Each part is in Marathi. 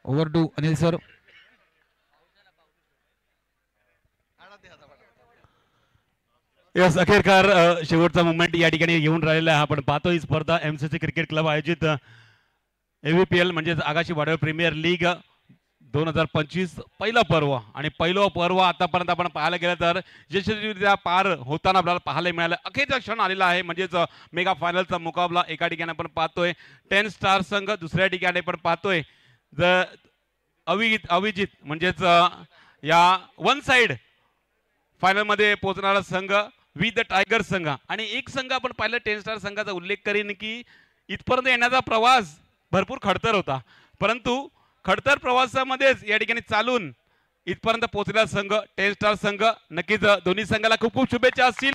Over to Anil sir. Yes, अखेरकार शेवटचा मुवमेंट या ठिकाणी येऊन राहिलेला आहे. आपण पाहतो ही स्पर्धा एमसीसी क्रिकेट क्लब आयोजित एव्हीपीएल म्हणजेच आगाशी वाडळ प्रीमियर लीग 2025 पहिलं पर्व आणि पहिलं पर्व आतापर्यंत आपण पाहायला गेलं तर यशस्वीरित्या पार होताना आपल्याला पाहायला मिळालं. अखेरचा क्षण आलेला आहे म्हणजेच मेगा फायनलचा मुकाबला. एका ठिकाणी आपण पाहतोय 10 स्टार संघ, दुसऱ्या ठिकाणी आपण पाहतोय अविजित म्हणजेच या वन साइड फायनल मध्ये पोहोचणारा संघ विथ द टायगर संघ. आणि एक संघ आपण पाहिलं 10 स्टार संघाचा उल्लेख करीन की इथपर्यंत येण्याचा प्रवास भरपूर खडतर होता, परंतु खडतर प्रवासामध्येच या ठिकाणी चालून इथपर्यंत पोहोचलेला संघ 10 स्टार संघ. नक्कीच दोन्ही संघाला खूप खूप शुभेच्छा असतील.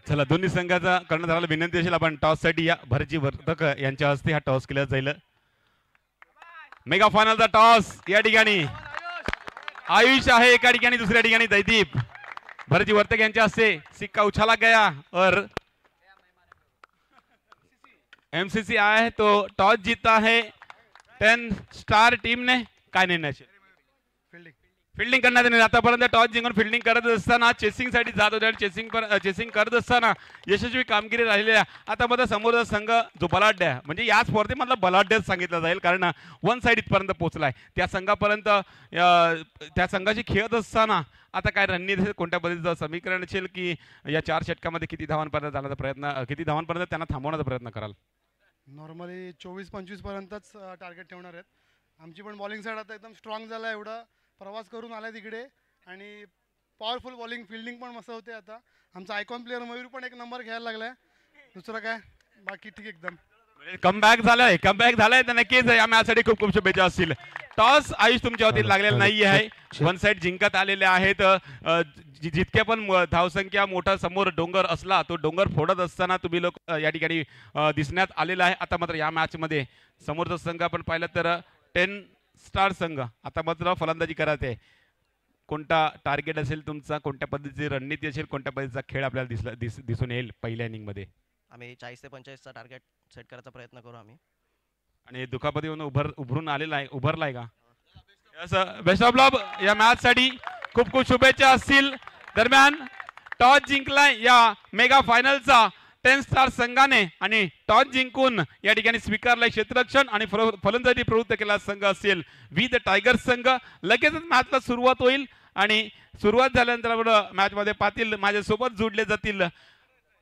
चला, दोन्ही संघाचा करण्यात आलेला विनंती असेल आपण टॉस साठी या भरजी वर्धक यांच्या हस्ते हा टॉस केला जाईल. मेगा फायनलचा टॉस या ठिकाणी आयुष आहे एका ठिकाणी, दुसऱ्या ठिकाणी दैदीप. भरजी वर्तक यांच्या हस्ते सिक्का उछाला गया और एमसीसी आया है तो टॉस जीता है 10 स्टार टीम ने. काय निर्णय? फिल्डिंग करण्यात येईल. आतापर्यंत टॉस जिंकून फिल्डिंग करत असताना चेसिंग साठी जात होते आणि चेसिंग करत असताना यशस्वी कामगिरी राहिलेली आहे. आता मध्ये समोरचा संघ जो बलाढ्य म्हणजे या स्पर्धेमधला बलाढ्यच सांगितलं जाईल, कारण वन साइड इथपर्यंत पोहोचलाय. त्या संघापर्यंत त्या संघाशी खेळत असताना आता काय रणनीती कोणत्या पद्धतीचं समीकरण असेल की या 4 षटकामध्ये किती धावांपर्यंत जाण्याचा प्रयत्न, किती धावांपर्यंत त्यांना थांबवण्याचा प्रयत्न कराल? नॉर्मली 24-25 पर्यंतच टार्गेट ठेवणार आहेत. आमची पण बॉलिंग साईड आता एकदम स्ट्रॉंग झाला, एवढा प्रवास करून आलाय तिकडे आणि पॉवरफुल बॉलिंग फिल्डिंग पण मस्त होते. आता आमचा आयकॉन प्लेअर मयूर पण एक नंबर घ्यायला लागलाय. दुसरं काय बाकी ठीक एकदम. कमबॅक झालाय तर नक्कीच या मॅचसाठी खूप खूप शुभेच्छा असतील. टॉस आयुष तुमच्या वतीत लागलेला नाही आहे. वन साइड जिंकत आलेले आहेत. जितके पण धावसंख्या मोठा समोर डोंगर असला तो डोंगर फोडत असताना तुम्ही लोक या ठिकाणी दिसण्यात आलेला आहे. आता मात्र या मॅच मध्ये समोरचा संघ आपण पाहिलं तर 10 स्टार संघ आता मात्र फलंदाजी करत आहे. कोणता टार्गेट असेल तुमचा, कोणत्या पद्धतीची रणनीती असेल, कोणत्या पद्धतीचा खेळ आपल्याला दिसून येईल पहिल्या इनिंग मध्ये? आम्ही 40 ते 45 चा टार्गेट सेट करायचा प्रयत्न करू आम्ही. आणि दुखापतीवरून उभरून आलेला आहे, उभरलाय का? बेस्ट ऑफ लक या मॅच साठी. खूप खूप शुभेच्छा असतील. दरम्यान टॉस जिंकलाय या मेगा फायनलचा 10 स्टार संघाने आणि टॉस जिंकून या ठिकाणी स्वीकारलाय क्षेत्ररक्षण आणि फलंदाजी प्रवृत्त केला संघ असेल वी द टायगर संघ. लगेचच मॅचला सुरुवात होईल आणि सुरुवात झाल्यानंतर मॅच मध्ये पाटील माझ्यासोबत जोडले जातील.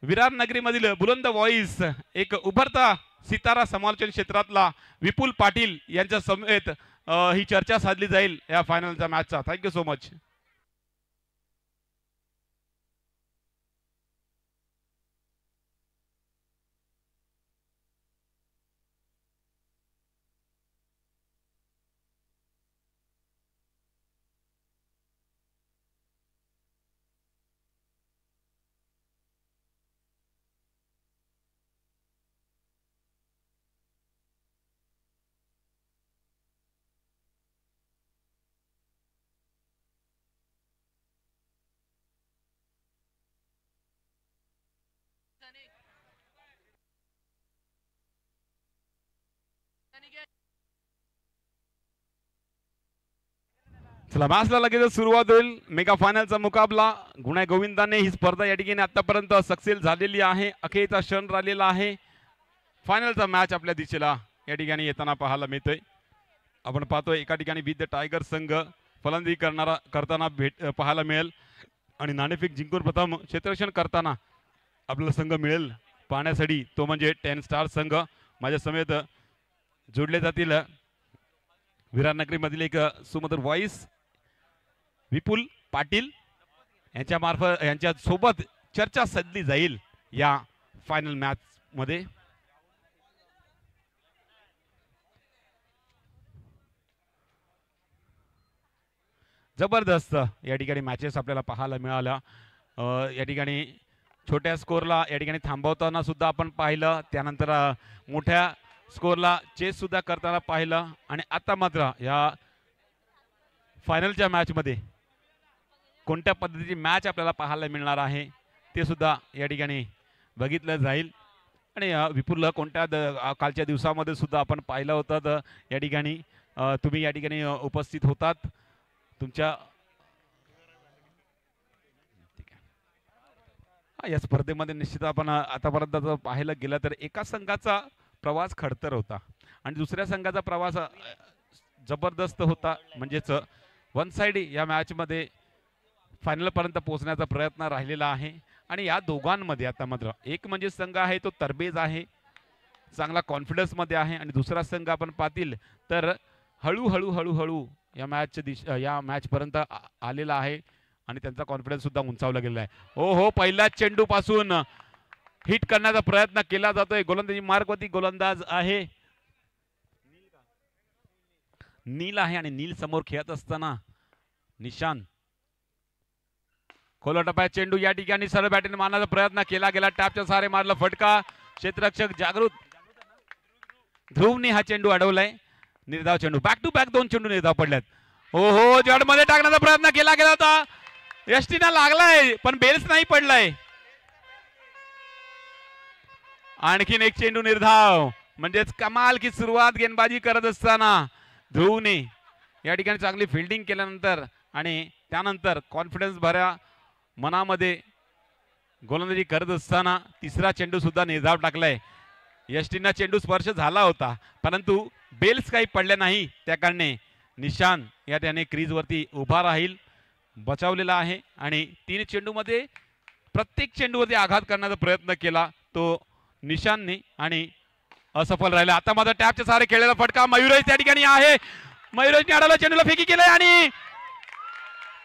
विरार नगरीमधील बुलंद व्हॉइस, एक उभरता सितारा समालोचन क्षेत्रातला विपुल पाटील यांच्या समेत ही चर्चा साधली जाईल या फायनलच्या मॅचचा. Thank you so much. चला, मॅचला लगेच सुरुवात होईल. मेगा फायनलचा मुकाबला गुण्या गोविंदाने ही स्पर्धा या ठिकाणी आतापर्यंत सक्सेस झालेली आहे. अखेरचा क्षण राहिलेला आहे. फायनलचा मॅच आपल्या दिशेला या ठिकाणी येताना पाहायला मिळतोय. आपण पाहतोय एका ठिकाणी विद द टायगर संघ फलंदाजी करताना पाहायला मिळेल आणि नाणेफेक जिंकून प्रथम क्षेत्ररक्षण करताना आपला संघ मिळेल पाहण्यासाठी, तो म्हणजे 10 स्टार संघ. माझ्या समेत जोडले जातील विरार नगरीमधील एक सुमधुर व्हॉइस विपुल पाटील यांच्या सोबत चर्चा साधली जाईल या फायनल मॅच मध्ये. जबरदस्त या ठिकाणी मॅचेस आपल्याला पाहायला मिळाल्या. या ठिकाणी छोट्या स्कोरला या ठिकाणी थांबवताना सुद्धा आपण पाहिलं, त्यानंतर मोठ्या स्कोरला चेस सुद्धा करताना पाहिलं आणि आता मात्र या फायनलच्या मॅचमध्ये कोणत्या पद्धतीची मॅच आपल्याला पाहायला मिळणार आहे ते सुद्धा या ठिकाणी बघितलं जाईल. आणि विपुल कोणत्या कालच्या दिवसामध्ये सुद्धा आपण पाहिलं होतं, तर या ठिकाणी तुम्ही या ठिकाणी उपस्थित होतात. तुमच्या या स्पर्धेमध्ये निश्चित आपण आतापर्यंत जर पाहायला गेलं तर एका संघाचा प्रवास खडतर होता आणि दुसऱ्या संघाचा प्रवास जबरदस्त होता. म्हणजेच वन साइड या मॅचमध्ये फायनलपर्यंत पोहोचण्याचा प्रयत्न राहिलेला आहे. आणि या दोघांमध्ये आता मात्र एक म्हणजे संघ आहे तो तरबेज आहे, चांगला कॉन्फिडन्समध्ये आहे, आणि दुसरा संघ आपण पाहतील तर हळूहळू हळूहळू या मॅचपर्यंत आलेला आहे आणि त्यांचा कॉन्फिडन्स सुद्धा उंचावला गेलेला आहे. हो, पहिल्याच चेंडू पासून हिट करण्याचा प्रयत्न केला जातोय. गोलंदाजी मार्गवरती गोलंदाज आहे नील आहे आणि नील समोर खेळत असताना निशान. खोला टप्प्यात चेंडू या ठिकाणी सरळ बॅटीने मारण्याचा प्रयत्न केला गेला. टॅपच्या सहारे मारला फटका. क्षेत्ररक्षक जागृत ध्रुवने हा चेंडू अडवलाय. निर्धाव चेंडू, बॅक टू बॅक 2 चेंडू निर्धाव पडल्यात. हो, जडमध्ये टाकण्याचा प्रयत्न केला गेला होता. यष्टीना लागलाय पण बेल्स नाही पडलाय. आणखीन एक चेंडू निर्धाव. म्हणजेच कमाल की सुरुवात गेंदबाजी करत असताना ध्रुवने या ठिकाणी चांगली फिल्डिंग केल्यानंतर आणि त्यानंतर कॉन्फिडन्स भऱ्या मनामध्ये गोलंदाजी करत असताना तिसरा चेंडू सुद्धा निर्धाव टाकलाय. यष्टींना चेंडू स्पर्श झाला होता परंतु बेल्स काही पडले नाही, त्या कारणे निशान या त्याने क्रीजवरती उभा राहील. बचावलेला आहे आणि 3 चेंडूमध्ये प्रत्येक चेंडूवरती आघात करण्याचा प्रयत्न केला तो निशानने आणि असफल राहिला. आता मात्र टॅपच्या सहारे खेळलेला फटका. मयुरेश त्या ठिकाणी आहे. मयुरेशने अडवला, चेंडूला फेकी केलाय आणि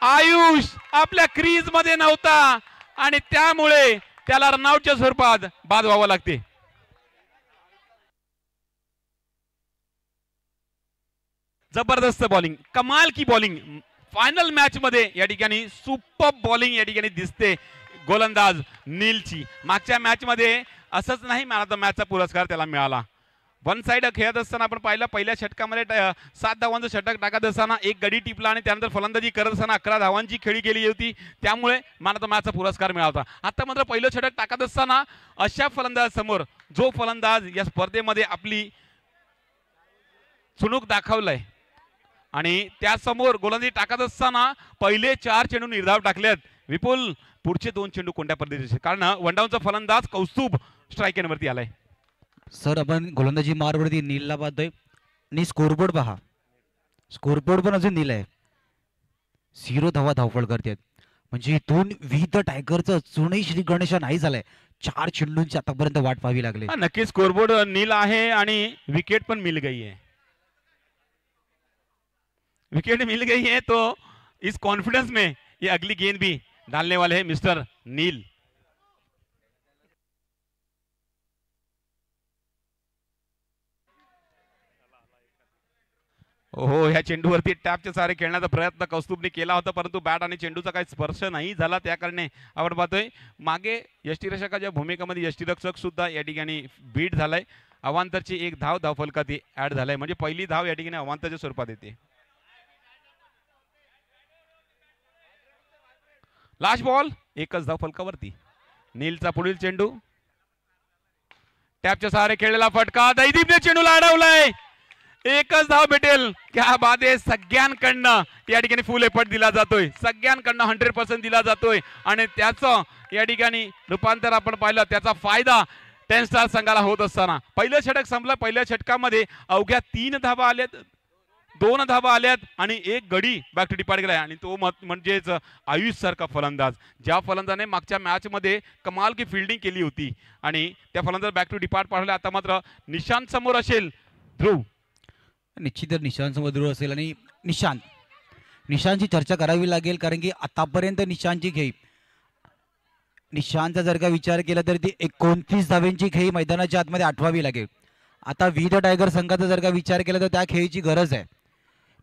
आयुष आपल्या क्रीज मध्ये नव्हता आणि त्यामुळे त्याला रनआउटच्या स्वरूपात बाद व्हावं लागते. जबरदस्त बॉलिंग, कमाल की बॉलिंग फायनल मॅच मध्ये या ठिकाणी सुपर बॉलिंग या ठिकाणी दिसते गोलंदाज नीलची. मागच्या मॅच मध्ये असंच नाही, मॅन ऑफ द मॅचचा पुरस्कार त्याला मिळाला. वन साइड खेळत असताना आपण पाहिलं पहिल्या षटकामध्ये 7 धावांचं षटक टाकत असताना एक गडी टिपला आणि त्यानंतर फलंदाजी करत असताना 11 धावांची खेळी केली होती, त्यामुळे मॅन ऑफ द मॅचचा पुरस्कार मिळाला होता. आता मात्र पहिलं षटक टाकत असताना अशा फलंदाज समोर जो फलंदाज या स्पर्धेमध्ये आपली चुणूक दाखवलाय आणि त्यासमोर गोलंदाजी टाकत असताना पहिले 4 चेंडू निर्धाव टाकलेत. विपुल पुढचे 2 चेंडू कोणत्या पद्धतीचे, कारण वनडाऊनचा फलंदाज कौस्तुभ स्ट्राईक एंडवरती आलाय. सर आपण गोलंदाजी मारवरती नीलला पाहतोय आणि स्कोरबोर्ड पहा, स्कोरबोर्ड पण अजून नील आहे. 0 धावा धावफळ करतात. म्हणजे इथून वी द टायगरचं अजूनही श्री गणेश नाही झालाय. 4 चेंडूंची आतापर्यंत वाट पाहावी लागली. नक्कीच स्कोरबोर्ड नील आहे आणि विकेट पण मिल गई है. विकेट मिल गई है तो इस कॉन्फिडेंस में ये अगली गेंद भी डालने वाले हैं मिस्टर नील. हो, ह्या चेंडूवरती टॅपचे सारे खेळण्याचा प्रयत्न कौस्तुभने केला होता परंतु बॅट आणि चेंडूचा काही स्पर्श नाही झाला, त्या कारणे आपण पाहतोय मागे यष्टीरक्षकाच्या भूमिकेमध्ये यष्टीरक्षक सुद्धा या ठिकाणी बीट झालाय. अवांतरची 1 धाव धावफलकात ऍड झालाय, म्हणजे पहिली धाव या ठिकाणी अवांतरच्या स्वरूपात येते. लास्ट बॉल, एकच धाव फलकावरती. नीलचा पुढील चेंडू, टॅपच्या सहारे खेळलेला फटका. दैदीपने चेंडूला अडवलाय. एकच धाव भेटेल. क्या बात आहे. सगळ्यांकडनं या ठिकाणी फुल एफर्ट दिला जातोय, सगळ्यांकडनं 100% दिला जातोय आणि त्याचं या ठिकाणी रूपांतर आपण पाहिलं, त्याचा फायदा 10 स्टार संघाला होत असताना पहिलं षटक संपलं. पहिल्या षटकामध्ये अवघ्या 3 धावा आल्यात, 2 धावा आल्यात आणि 1 गडी बॅक टू डिपार्ट गेलाय आणि तो म्हणजेच आयुष सारखा फलंदाज, ज्या फलंदाजाने मागच्या मॅच मध्ये कमाल की फिल्डिंग केली होती आणि त्या फलंदाज बॅक टू डिपार्ट पाठवला. आता मात्र निशांत समोर असेल ध्रुव. निश्चितच निशांत समोर ध्रुव असेल आणि निशांतची चर्चा करावी लागेल, कारण की आतापर्यंत निशांतची खेळी, निशांतचा जर का विचार केला तर ती 29 धावांची खेळी मैदानाच्या आतमध्ये आठवावी लागेल. आता वी द टायगर संघाचा जर का विचार केला तर त्या खेळीची गरज आहे.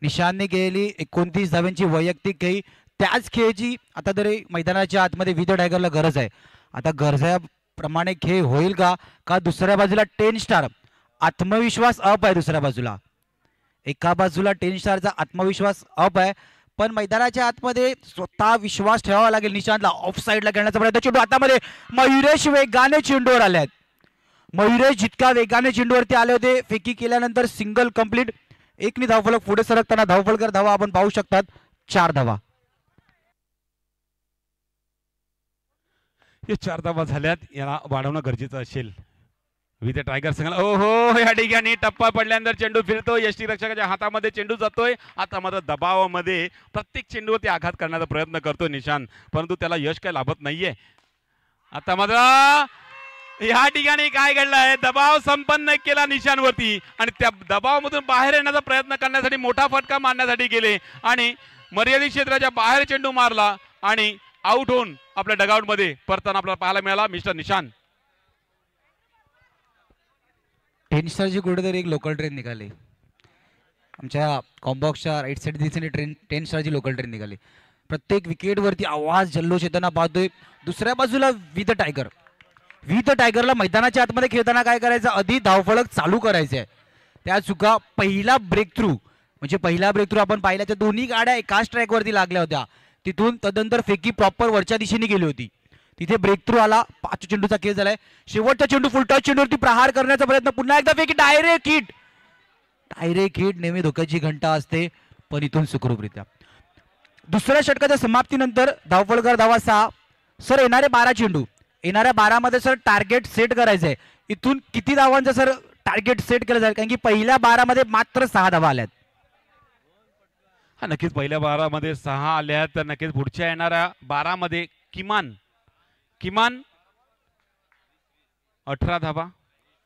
निशानने केलेली 29 धाव्यांची वैयक्तिक खेळी त्याच खेळची आता तरी मैदानाच्या आतमध्ये विद टायगरला गरज आहे. आता गरजाप्रमाणे खेळ होईल का दुसऱ्या बाजूला 10 स्टार आत्मविश्वास अप आहे. दुसऱ्या बाजूला एका बाजूला 10 स्टारचा आत्मविश्वास अप आहे, पण मैदानाच्या आतमध्ये स्वतः विश्वास ठेवावा लागेल. निशांतला ऑफ साईडला खेळण्याचा प्रयत्न, चेंडू हातामध्ये. मयुरेश वेगाने चेंडूवर आले. मयुरेश जितका वेगाने चेंडूवरती आले होते, फेकी केल्यानंतर सिंगल कंप्लीट. एकनी धावफलक पुढे सरकताना धावफलकर धावा आपण पाहू शकतात, 4 धावा. हे 4 धावा झाल्यात, याला वाढवणं गरजेचं असेल. विथ टायगर संघाला ओहो या ठिकाणी टप्पा पडल्यानंतर चेंडू फिरतो. यष्टीरक्षकाच्या हातामध्ये चेंडू जातोय. आता मात्र दबावामध्ये प्रत्येक चेंडूवरती आघात करण्याचा प्रयत्न करतोय निशांत, परंतु त्याला यश काय लाभत नाहीये. आता मात्र या ठिकाणी काय घडलंय, दबाव संपन्न केला निशांतवरती आणि त्या दबावामधून बाहेर येण्याचा प्रयत्न करण्यासाठी मोठा फटका मारण्यासाठी गेले आणि मर्यादित क्षेत्राच्या बाहेर चेंडू मारला आणि आउट होऊन आपल्या डगआउट मध्ये परताना आपल्याला पाहायला मिळाला मिस्टर निशांत. 10 स्टारची कुठेतरी एक लोकल ट्रेन निघाली. आमच्या कॉम्बॉक्सच्या राईट साईड दिशेने 10 स्टारची लोकल ट्रेन निघाली. प्रत्येक विकेटवरती आवाज जल्लोष येताना पाहतोय. दुसऱ्या बाजूला विथ टायगरला मैदानाच्या आतमध्ये खेळताना काय करायचं, आधी धावफलक चालू करायचे आहे. त्या चुका पहिला ब्रेक थ्रू आपण पाहिल्या, त्या दोन्ही गाड्या एकाच ट्रॅकवरती लागल्या होत्या. तिथून तदनंतर फेकी प्रॉपर वरच्या दिशेने गेली होती. तिथे ब्रेक थ्रू आला. 5 चेंडूचा खेळ झालाय. शेवटचा चेंडू फुलटॉस चेंडूवरती प्रहार करण्याचा प्रयत्न. पुन्हा एकदा फेकी, डायरेक्ट हिट. नेहमी धोक्याची घंटा असते, पण इथून सुखरूपरित्या दुसऱ्या षटकाच्या समाप्तीनंतर धावफलकर धावा 6. सर येणारे 12 चेंडू, येणाऱ्या 12 मध्ये सर टार्गेट सेट करायचंय. इथून किती धावांचं सर टार्गेट सेट केलं जाईल, कारण की पहिल्या 12 मध्ये मात्र 6 धावा आल्यात. हा नक्कीच पहिल्या 12 मध्ये 6 आल्यात, तर नक्कीच पुढच्या येणाऱ्या 12 मध्ये किमान 18 धावा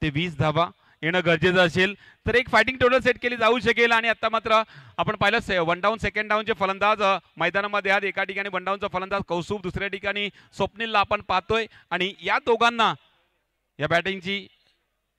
ते 20 धावा येणं गरजेचं असेल तर एक फायटिंग टोटल सेट केली जाऊ शकेल. आणि आता मात्र आपण पाहिलं 1 डाऊन 2nd डाऊनचे फलंदाज मैदानामध्ये आहेत. एका ठिकाणी 1 डाऊनचा फलंदाज कौस्तुभ, दुसऱ्या ठिकाणी स्वप्नीलला आपण पाहतोय आणि या दोघांना या बॅटिंगची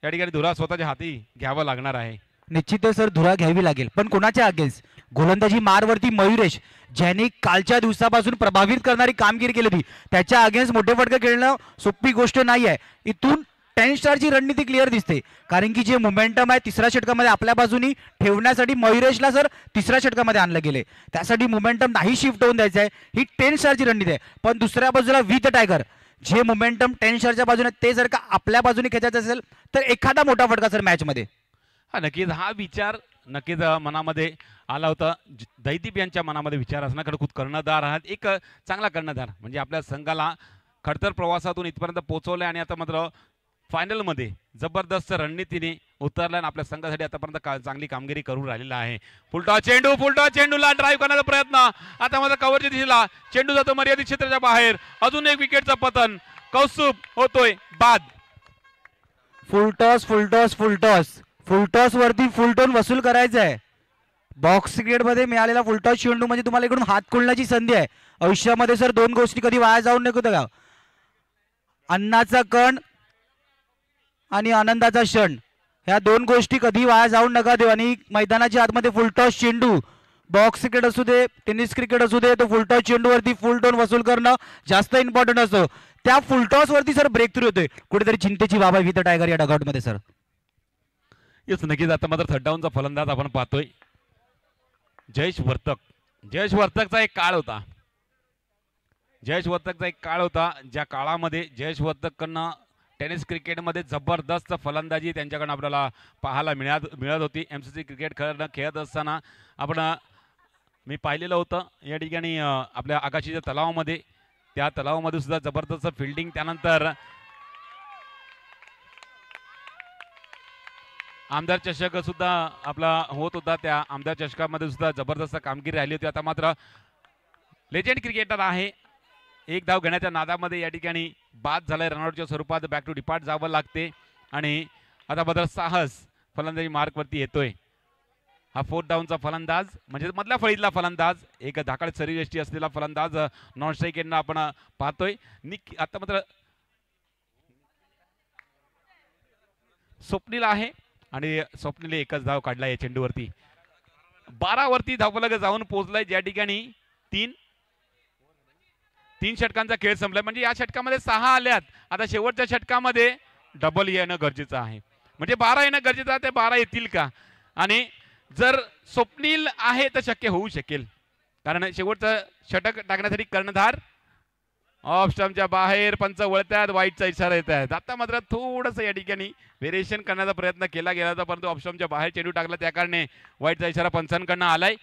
या ठिकाणी धुरा स्वतःच्या हाती घ्यावा लागणार आहे. निश्चितच सर धुरा घ्यावी लागेल, पण कोणाच्या अगेन्स्ट? गोलंदाजी मारवरती मयुरेश, ज्यांनी कालच्या दिवसापासून प्रभावित करणारी कामगिरी केली होती, त्याच्या अगेन्स्ट मोठे फटके खेळणं सोपी गोष्ट नाही आहे. इथून 10 स्टारची रणनीती क्लिअर दिसते, कारण की जे मोमेंटम आहे तिसऱ्या षटकामध्ये आपल्या बाजूनी ठेवण्यासाठी मयुरेशला सर तिसऱ्या षटकामध्ये आणलं गेले. त्यासाठी मोमेंटम नाही शिफ्ट होऊन द्यायचं आहे, ही 10 स्टारची रणनीती आहे. पण दुसऱ्या बाजूला विथ टायगर, जे मोमेंटम 10 स्टारच्या बाजूने ते जर का आपल्या बाजूने खेचायचं असेल तर एखादा मोठा फटका सर मॅचमध्ये. हा नक्कीच हा विचार नक्कीच मनामध्ये आला होता. दैदीप यांच्या मनामध्ये विचार असण्याकडे खूप कर्णधार आहात, एक चांगला कर्णधार म्हणजे आपल्या संघाला खडतर प्रवासातून इथपर्यंत पोहोचवले आणि आता मात्र फायनलमध्ये जबरदस्त रणनीतीने उतरला आणि आपल्या संघासाठी आतापर्यंत चांगली कामगिरी करून राहिलेला आहे. फुलटॉस चेंडूला ड्राईव्ह करण्याचा प्रयत्न. आता मात्र कव्हरच्या दिशेला चेंडू जातो मर्यादित क्षेत्राच्या बाहेर. अजून एक विकेटचं पतन. कौस्तुभ होतोय बाद. फुलटॉस वरती फुलटोन वसूल करायचं आहे. बॉक्स क्रिकेट मध्ये मिळालेला फुलटॉस चेंडू म्हणजे तुम्हाला इकडून हात खोलण्याची संधी आहे. आयुष्यामध्ये सर 2 गोष्टी कधी वाया जाऊन नको का, अन्नाचा कण आणि आनंदाचा क्षण. ह्या 2 गोष्टी कधी वाया जाऊन नका देऊ. आणि मैदानाच्या आतमध्ये फुलटॉस चेंडू, बॉक्स क्रिकेट असू दे टेनिस क्रिकेट असू दे, तो फुलटॉस चेंडूवरती फुलटोन वसूल करणं जास्त इम्पॉर्टंट असतं. त्या फुलटॉस वरती सर ब्रेक थ्रू होतोय. कुठेतरी चिंतेची बाब आहे विथ टायगर या डगआउट मध्ये सर. येस नक्कीच. आता मात्र 3rd डाऊनचा फलंदाज आपण पाहतोय जयेश वर्तकचा एक काळ होता. ज्या काळामध्ये जयेश वर्तककडनं टेनिस क्रिकेटमध्ये जबरदस्त फलंदाजी त्यांच्याकडनं आपल्याला पाहायला मिळत होती. MCC क्रिकेट खेळत असताना मी पाहिलेलं होतं या ठिकाणी आपल्या आकाशीच्या तलावामध्ये. त्या तलावामध्ये सुद्धा जबरदस्त फिल्डिंग, त्यानंतर आमदार चषक सुद्धा आपला होत होता. त्या आमदार चषकामध्ये सुद्धा जबरदस्त कामगिरी राहिली होती. आता मात्र लेजेंड क्रिकेटर आहे, 1 धाव घेण्याच्या नादामध्ये या ठिकाणी बाद झालाय. रनआउटच्या स्वरूपात बॅक टू डिपार्ट जावं लागते आणि आता मात्र साहस फलंदाजी मार्कवरती येतोय. हा 4th डाऊनचा फलंदाज म्हणजे मधल्या फळीतला फलंदाज, एक धाकड शरीरयष्टी असलेला फलंदाज नॉन स्ट्राईक यांना आपण पाहतोय. आता मात्र स्वप्नील आहे आणि स्वप्नील एकच धाव काढला या चेंडूवरती. 12 वरती धावफलक जाऊन पोहोचलाय, ज्या ठिकाणी तीन षटकांचा खेळ संपलाय. म्हणजे या षटकामध्ये 6 आल्यात. आता शेवटच्या षटकामध्ये डबल येणं गरजेचं आहे. म्हणजे 12 येणं गरजेचं आहे. ते 12 येतील का? आणि जर स्वप्नील आहे तर शक्य होऊ शकेल, कारण शेवटचं षटक टाकण्यासाठी कर्णधार ऑफ स्टंपच्या बाहेर. पंच वळतात, वाईटचा इशारा येत आहेत. आता मात्र थोडंसं या ठिकाणी व्हेरिएशन करण्याचा प्रयत्न केला गेला होता, परंतु ऑफ स्टंपच्या बाहेर चेंडू टाकला, त्या कारणे वाईटचा इशारा पंचांकडनं आलाय.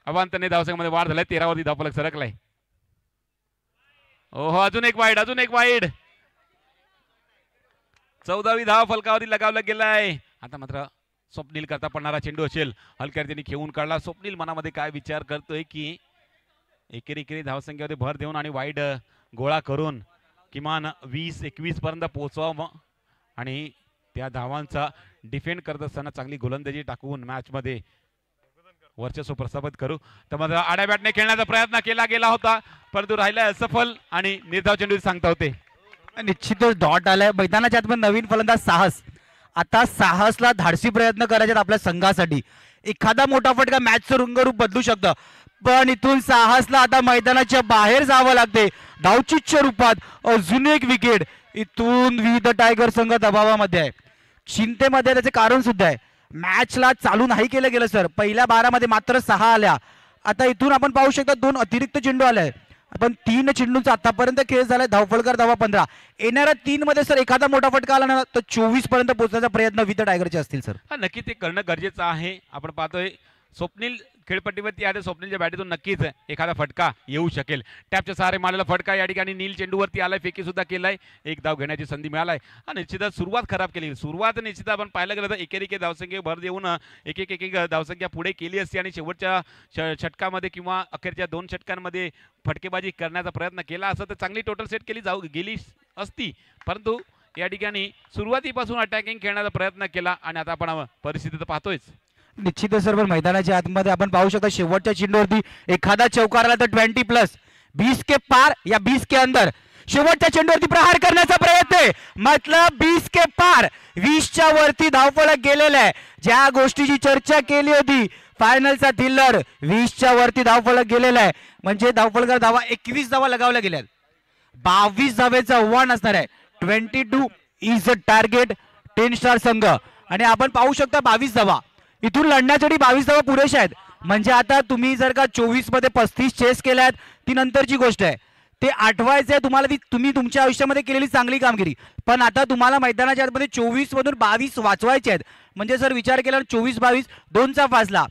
अवांतने धावसंख्येमध्ये वाढ झालाय. 13 वरती धावफलक सरकलाय. ओहो, अजून एक वाईड. 14वी धाव फलकावरती लगावला गेलाय. आता मात्र स्वप्नील करता पडणारा चेंडू असेल, हलक्या रीतीने खेळून काढला. स्वप्नील मनामध्ये काय विचार करतोय की एकेरी धावसंख्येमध्ये भर देऊन आणि वाईड गोळा करून किमान 20-21 पर्यंत पोहोचवावं आणि त्या धावांचा डिफेंड करत असताना चांगली गोलंदाजी टाकून मॅच मध्ये वर्चस्व प्रस्थापित करू. तर मात्र आड्या बॅटने खेळण्याचा प्रयत्न केला गेला होता, परंतु राहिला असफल आणि निर्धाव चेंडू सांगता होते. निश्चितच डॉट आलाय मैदानाच्या आतमध्ये. नवीन फलंदाज साहस. आता साहसला धाडसी प्रयत्न करायचे आपल्या संघासाठी. एखादा मोठा फटका मॅचचं रंगरूप बदलू शकतं, पण इथून साहसला आता मैदानाच्या बाहेर जावं लागते. धावचीच्या रूपात अजून एक विकेट. इथून विविध टायगर संघ दबावामध्ये आहे, चिंतेमध्ये. त्याचे कारण सुद्धा आहे, मॅचला चालू नाही केलं गेलं सर. पहिल्या 12 मध्ये मात्र 6 आल्या. आता इथून आपण पाहू शकता 2 अतिरिक्त चेंडू आले, पण 3 चेंडूंचा आतापर्यंत खेळ झालाय. धावफलकर धावा 15. येणाऱ्या 3 मध्ये सर एखादा मोठा फटका आला ना तर 24 पर्यंत पोहोचण्याचा प्रयत्न विविध टायगरचे असतील सर. नक्की ते करणं गरजेचं आहे. आपण पाहतोय स्वप्नील खेळपट्टीवरती आहे, स्वप्नीलच्या बॅटीतून नक्कीच एखादा फटका येऊ शकेल. टॅपच्या सहारे मारलेला फटका या ठिकाणी नील चेंडूवरती आलाय, फेकी सुद्धा केलाय. एक धाव घेण्याची संधी मिळालाय. निश्चितच सुरुवात खराब केली. सुरुवात निश्चित आपण पाहायला गेलं तर एकेरी धावसंख्ये भर देऊन एक धावसंख्या पुढे केली असती आणि शेवटच्या षटकामध्ये किंवा अखेरच्या 2 षटकांमध्ये फटकेबाजी करण्याचा प्रयत्न केला असता तर चांगली टोटल सेट गेली असती. परंतु या ठिकाणी सुरुवातीपासून अटॅकिंग खेळण्याचा प्रयत्न केला आणि आता आपण परिस्थिती तर पाहतोय. निश्चितच सर, पण मैदानाच्या आतमध्ये आपण पाहू शकता शेवटच्या चेंडूवरती एखादा चौकार आला तर 20+, 20 के पार या 20 के अंदर. शेवटच्या चेंडूवरती प्रहार करण्याचा प्रयत्न आहे, मतलब 20 के पार. 20च्या वरती धावफलक गेलेला आहे. ज्या गोष्टीची चर्चा केली होती फायनलचा थिल्लर, 20च्या वरती धावफलक गेलेला आहे. म्हणजे धावफलकर धावा 21 धावा लगावल्या गेल्या. 22 धावेचं आव्हान असणार आहे. 22 इज अ टार्गेट 10 स्टार संघ. आणि आपण पाहू शकता 22 धावा इथून लढण्यासाठी 22 धावा पुरेशा आहेत. म्हणजे आता तुम्ही जर का 24 मध्ये 35 चेस केल्यात ती नंतरची गोष्ट आहे, ते आठवायचं आहे तुम्हाला. तुम्ही तुमच्या आयुष्यामध्ये केलेली चांगली कामगिरी, पण आता तुम्हाला मैदानाच्या आतमध्ये 24 मधून 22 वाचवायचे आहेत. म्हणजे सर विचार केला 24-22 2चा फासला,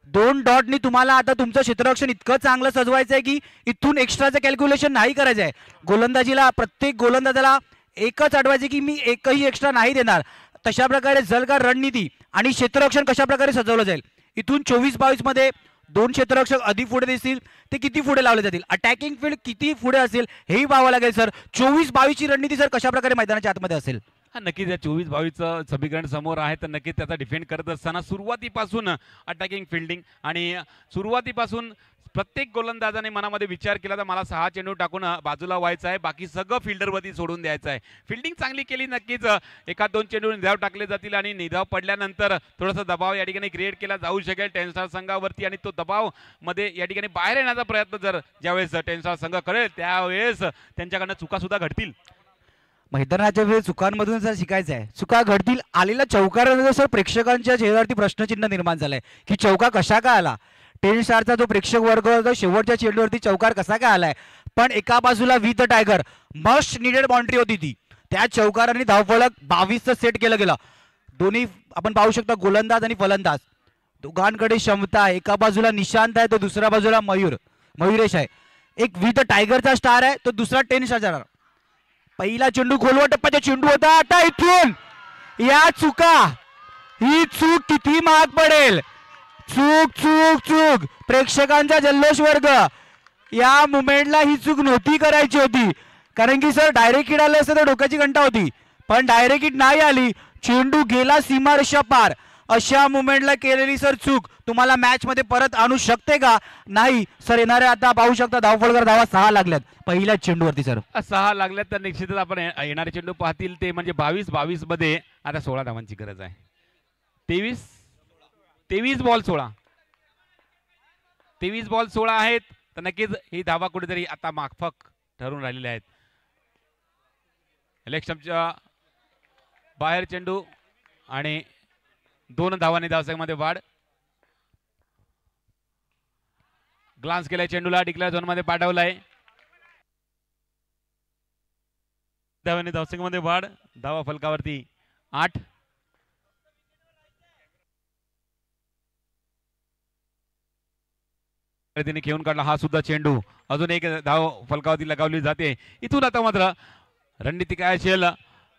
2 डॉटनी तुम्हाला आता तुमचं क्षेत्ररक्षण इतकं चांगलं सजवायचं आहे की इथून एक्स्ट्राचं कॅल्क्युलेशन नाही करायचं आहे. गोलंदाजीला प्रत्येक गोलंदाजाला एकच अडवायचं की मी एकही एक्स्ट्रा नाही देणार. तशा प्रकारे जर का रणनीती आणि क्षेत्ररक्षण कशा प्रकारे सजवलं जाईल. इथून 24-22 मध्ये 2 क्षेत्ररक्षक अधिक पुढे दिसतील, ते किती पुढे लावले जातील, अटॅकिंग फील्ड किती पुढे असेल हेही पाहावं लागेल सर. 24-22 ची रणनीती सर कशा प्रकारे मैदानाच्या आतमध्ये असेल. नक्कीच या 24-22चं समीकरण समोर आहे, तर नक्कीच त्याचा डिफेंड करत असताना सुरुवातीपासून अटॅकिंग फिल्डिंग आणि सुरुवातीपासून प्रत्येक गोलंदाजाने मनामध्ये विचार केला तर मला 6 चेंडू टाकून बाजूला व्हायचं आहे, बाकी सगळं फिल्डरवरती सोडून द्यायचं आहे. फिल्डिंग चांगली केली नक्कीच 1-2 चेंडू निधाव टाकले जातील आणि निधाव पडल्यानंतर थोडासा दबाव या ठिकाणी क्रिएट केला जाऊ शकेल 10 स्टार संघावरती. आणि तो दबाव मध्ये या ठिकाणी बाहेर येण्याचा प्रयत्न जर ज्यावेळेस 10 स्टार संघ करेल त्यावेळेस त्यांच्याकडनं चुका सुद्धा घडतील. मैदानाच्या वेळी चुकांमधून जर शिकायचं आहे, चुका घडतील. आलेल्या चौकारानंतर सर प्रेक्षकांच्या चेहऱ्यावरती प्रश्नचिन्ह निर्माण झालंय की चौका कशा काय आला. 10 स्टारचा जो प्रेक्षक वर्ग होता शेवटच्या चेंडूवरती चौकार कसा काय आलाय. पण एका बाजूला with tiger must needed boundary होती ती, त्या चौकारांनी धावफलक 22चं सेट केलं गेलं. दोन्ही आपण पाहू शकता गोलंदाज आणि फलंदाज दोघांकडे क्षमता आहे. एका बाजूला निशांत आहे तर दुसऱ्या बाजूला मयुरेश आहे. एक विथ टायगरचा स्टार आहे तो दुसरा 10 स्टारचा. पहिला चेंडू खोलवा टप्प्याचा चेंडू होता. आता इथून या चुका, ही चूक किती महाग पडेल. चूक चूक चूक प्रेक्षकांचा जल्लोष वर्ग. या मुमेंटला ही चूक नव्हती करायची होती, कारण की सर डायरेक्ट हिट आलं असतं तर डोक्याची घंटा होती, पण डायरेक्ट हिट नाही आली. चेंडू गेला सीमारेषा पार. अशा मुमेंटला केलेली सर चूक तुम्हाला मॅच मध्ये परत आणू शकते का. नाही सर. येणाऱ्या आता पाहू शकता धावफलकर धावा 6 लागल्यात पहिल्या चेंडूवरती सर. 6 लागल्यात तर निश्चितच आपण येणारे चेंडू पाहतील ते म्हणजे 22-22 मध्ये आता 16 धावांची गरज आहे. 23 बॉल 16. 23 बॉल 16 आहेत, तर नक्कीच ही धावा कुठेतरी आता मागफक ठरून राहिलेल्या आहेत. इलेक्शनच्या बाहेर चेंडू आणि 2 धावांनी धावसंख्येमध्ये वाढ. ग्लान्स केलाय चेंडूला, डिक्लेअर झोन मध्ये पाठवलाय. धावांनी धावसंख्येमध्ये वाढ. धावा फलकावरती 8. तिने खेळून काढला हा सुद्धा चेंडू. अजून एक धाव फलकावरती लगावली जाते. इथून आता मात्र रणनीती काय असेल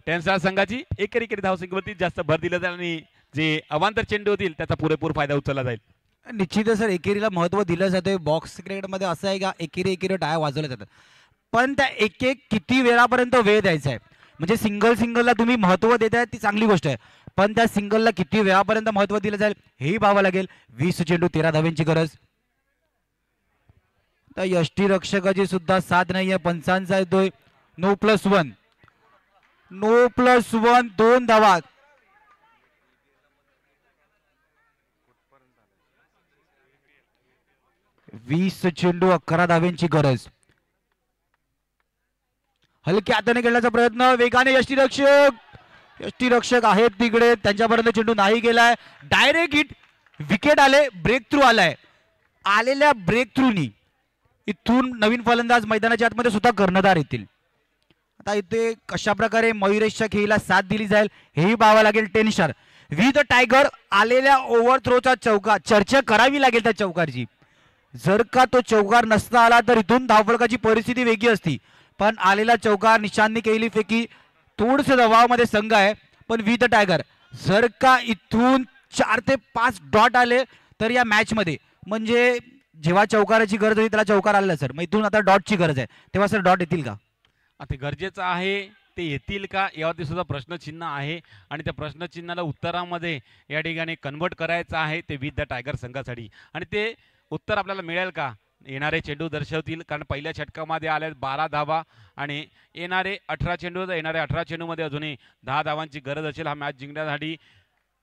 टेन्स्टार संघाची? एकेरी धावसंख्येवरती जास्त भर दिला जाईल आणि जे अवांतर चेंडू होतील त्याचा पुरेपूर फायदा उचलला जाईल. निश्चितच सर एकेरीला महत्त्व दिलं जातं. बॉक्स क्रिकेटमध्ये असं आहे का एकेरी टाळ्या वाजवल्या जातात, पण त्या एक किती वेळापर्यंत वेळ द्यायचा आहे. म्हणजे सिंगलला तुम्ही महत्त्व देताय ती चांगली गोष्ट आहे, पण त्या सिंगलला किती वेळापर्यंत महत्त्व दिलं जाईल हेही पाहावं लागेल. 20 चेंडू 13 धाव्यांची गरज. तर यष्टीरक्षकाची सुद्धा साथ नाहीये. पंचांचा येतोय नो प्लस वन 2 धावा. 20 चेंडू 11 धाव्यांची गरज. हलक्या हाताने खेळण्याचा प्रयत्न, वेगाने यष्टीरक्षक आहेत तिकडे, त्यांच्यापर्यंत चेंडू नाही गेलाय. डायरेक्ट हिट, विकेट आले, ब्रेक थ्रू आलाय. आलेल्या ब्रेक थ्रूनी इथून नवीन फलंदाज मैदानाच्या आतमध्ये सुद्धा कर्णधार येतील. आता इथे कशा प्रकारे मयुरेशच्या खेळीला साथ दिली जाईल हेही पाहावं लागेल. टेनिस्टार विथ टायगर आलेल्या ओव्हर थ्रोचा चौकार, चर्चा करावी लागेल त्या चौकारची. जर का तो चौकार नसता आला तर इथून धावफलकाची परिस्थिती वेगळी असती, पण आलेला चौकार निशांनी केली फेकी. थोडस दबावामध्ये संघ आहे, पण विथ टायगर जर का इथून 4 ते 5 डॉट आले तर या मॅच मध्ये, म्हणजे जेव्हा चौकाराची गरज होती त्याला चौकार आलेला सर, मग इथून आता डॉटची गरज आहे, तेव्हा सर डॉट येतील का? ते गरजेचं आहे, ते येतील का यावरती सुद्धा प्रश्नचिन्ह आहे. आणि त्या प्रश्नचिन्हाला उत्तरामध्ये या ठिकाणी कन्वर्ट करायचं आहे ते विथ द टायगर संघासाठी. आणि ते उत्तर आपल्याला मिळेल का? येणारे चेंडू दर्शवतील, कारण पहिल्या षटकामध्ये आल्या 12 धावा आणि येणारे 18 चेंडू, येणाऱ्या 18 चेंडूमध्ये अजूनही 10 धावांची गरज असेल हा मॅच जिंकण्यासाठी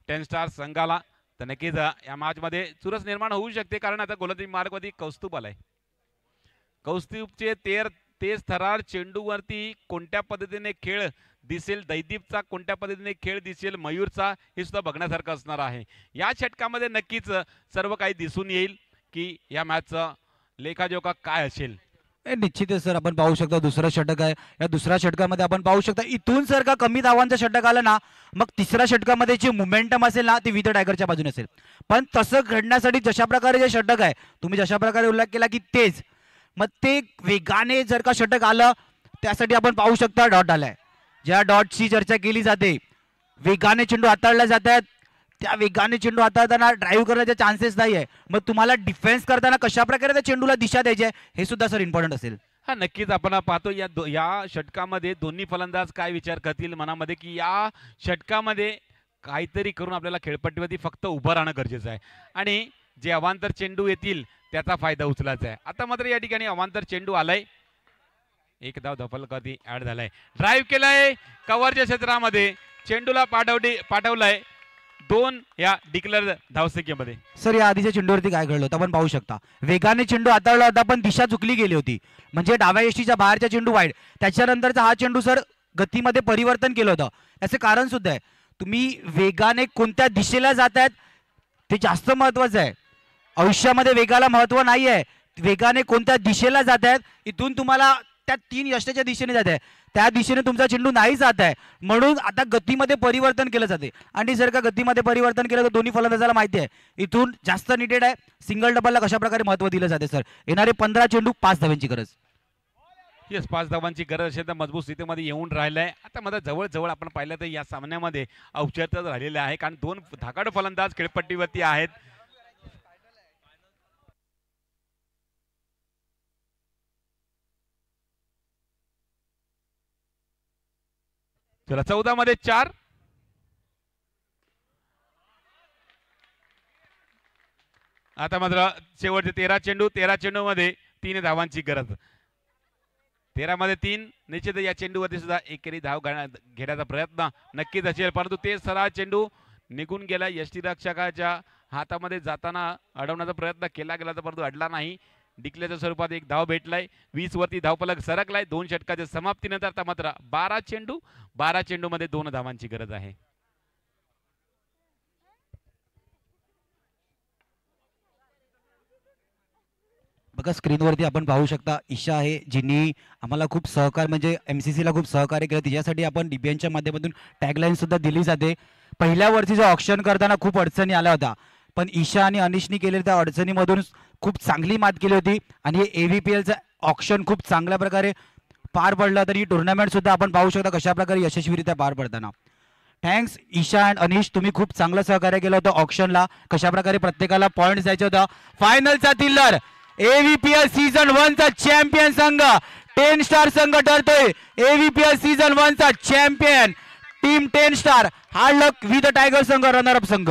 टेनस्टार संघाला. तर नक्कीच या मॅचमध्ये चुरस निर्माण होऊ शकते, कारण आता गोलंदाजी मार्गवरती कौस्तुभ आलाय. कौस्तुभचे तेज थरार चेंडूवरती कोणत्या पद्धतीने खेळ दिसेल, दैदीपचा कोणत्या पद्धतीने खेळ दिसेल, मयूरचा, हे सुद्धा बघण्यासारखं असणार आहे. या षटकामध्ये नक्कीच सर्व काही दिसून येईल की या मॅचचा लेखाजोखा काय असेल. निश्चितच सर, आपण पाहू शकता दुसरं षटक आहे. या दुसऱ्या षटकामध्ये आपण पाहू शकता इथून जर का कमी धावांचं षटक आलं ना, मग तिसऱ्या षटकामध्ये जी मोमेंटम असेल ना ती विथ टायगरच्या बाजूने असेल. पण तसं घडण्यासाठी जशा प्रकारे जे षटक आहे, तुम्ही जशा प्रकारे उल्लेख केला की तेज, मग ते वेगाने जर का षटक आलं त्यासाठी आपण पाहू शकता डॉट आलाय. ज्या डॉटची चर्चा केली जाते, वेगाने चेंडू हाताळले जात आहेत, त्या वेगाने चेंडू हाताळताना ड्राईव्ह करण्याचे चान्सेस नाही आहे. मग तुम्हाला डिफेन्स करताना कशा प्रकारे त्या चेंडूला दिशा द्यायची आहे हे सुद्धा सर इम्पॉर्टंट असेल. हा नक्कीच आपण पाहतो या षटकामध्ये दोन्ही फलंदाज काय विचार करतील मनामध्ये की या षटकामध्ये काहीतरी करून आपल्याला खेळपट्टीवरती फक्त उभं राहणं गरजेचं आहे आणि जे अवांतर चेंडू येतील त्याचा फायदा उचलायचा आहे. आता मात्र या ठिकाणी अवांतर चेंडू आलाय, एक धाव धफलकावरती ऍड झालाय, ड्राईव्ह केलाय कव्हरच्या क्षेत्रामध्ये, चेंडूला पाठवलाय 2 या डिक्लेअर धावसंख्येमध्ये. सर या आधीच्या चेंडूवरती काय घडलं होतं आपण पाहू शकता. वेगाने चेंडू हाताळला होता पण दिशा चुकली गेली होती, म्हणजे डाव्या यष्टीच्या बाहेरच्या चेंडू वाईड. त्याच्यानंतरचा हा चेंडू सर गतीमध्ये परिवर्तन केलं होतं. याचे कारण सुद्धा आहे, तुम्ही वेगाने कोणत्या दिशेला जात आहेत ते जास्त महत्वाचं आहे. आयुष्यामध्ये वेगाला महत्व नाही आहे, वेगाने कोणत्या दिशेला जात आहेत. इथून तुम्हाला त्या 3 यष्टीच्या दिशेने जात आहे, त्या दिशेने तुमचा चेंडू नाही जात आहे, म्हणून आता गतीमध्ये परिवर्तन केलं जाते. आणि जर का गतीमध्ये परिवर्तन केलं तर दोन्ही फलंदाजाला माहिती आहे इथून जास्त निडेड आहे. सिंगल डबलला कशा प्रकारे महत्व दिलं जाते सर. येणारे 15 चेंडू 5 धावांची गरज. येस, 5 धावांची गरज असेल तर मजबूत स्थितीमध्ये येऊन राहिलाय. आता मला जवळ आपण पाहिलं तर या सामन्यामध्ये औचित्य राहिलेलं आहे, कारण 2 धाकाड फलंदाज खेळपट्टीवरती आहेत. चला 14 मध्ये 4. आता मात्र शेवटचे 13 चेंडू मध्ये 3 धावांची गरज. 13 मध्ये 3 निश्चित या चेंडूवरती सुद्धा एकेरी धाव घेण्याचा प्रयत्न नक्कीच असेल, परंतु ते सरळ चेंडू निघून गेला यष्टीरक्षकाच्या हातामध्ये जाताना अडवण्याचा प्रयत्न केला गेला तर परंतु अडला नाही. डिक्लेअरच्या स्वरूपात एक धाव भेटलाय. 20 वरती धावफलक सरकलाय. 2 षटकाच्या समाप्तीनंतर आता मात्र 12 चेंडूमध्ये 2 धावांची गरज आहे. बघा स्क्रीनवरती आपण पाहू शकता ईशा आहे जिनी आम्हाला खूप सहकार्य म्हणजे MCC ला खूप सहकार्य केलं. तिच्यासाठी आपण DBNच्या माध्यमातून टॅगलाईन सुद्धा दिली जाते. पहिल्या वर्षी जो ऑप्शन करताना खूप अडचणी आल्या होत्या पण ईशा आणि अनिशनी केलेल्या त्या अडचणीमधून खूप चांगली मात केली होती आणि हे AVPLचं ऑप्शन खूप चांगल्या प्रकारे पार पडलं. तर ही टुर्नामेंट सुद्धा आपण पाहू शकता कशा प्रकारे यशस्वीरित्या पार पडताना. थँक्स ईशा अँड अनिश, तुम्ही खूप चांगलं सहकार्य केलं होतं ऑप्शनला. कशा प्रकारे प्रत्येकाला पॉईंट द्यायचे होता. फायनलचा थिल्लर AVPL सीझन 1 चा चॅम्पियन संघ 10 स्टार संघ ठरतोय. AVPL सीझन 1 चा champion team 10 star. Hard luck with tiger संघ रनर अप संघ.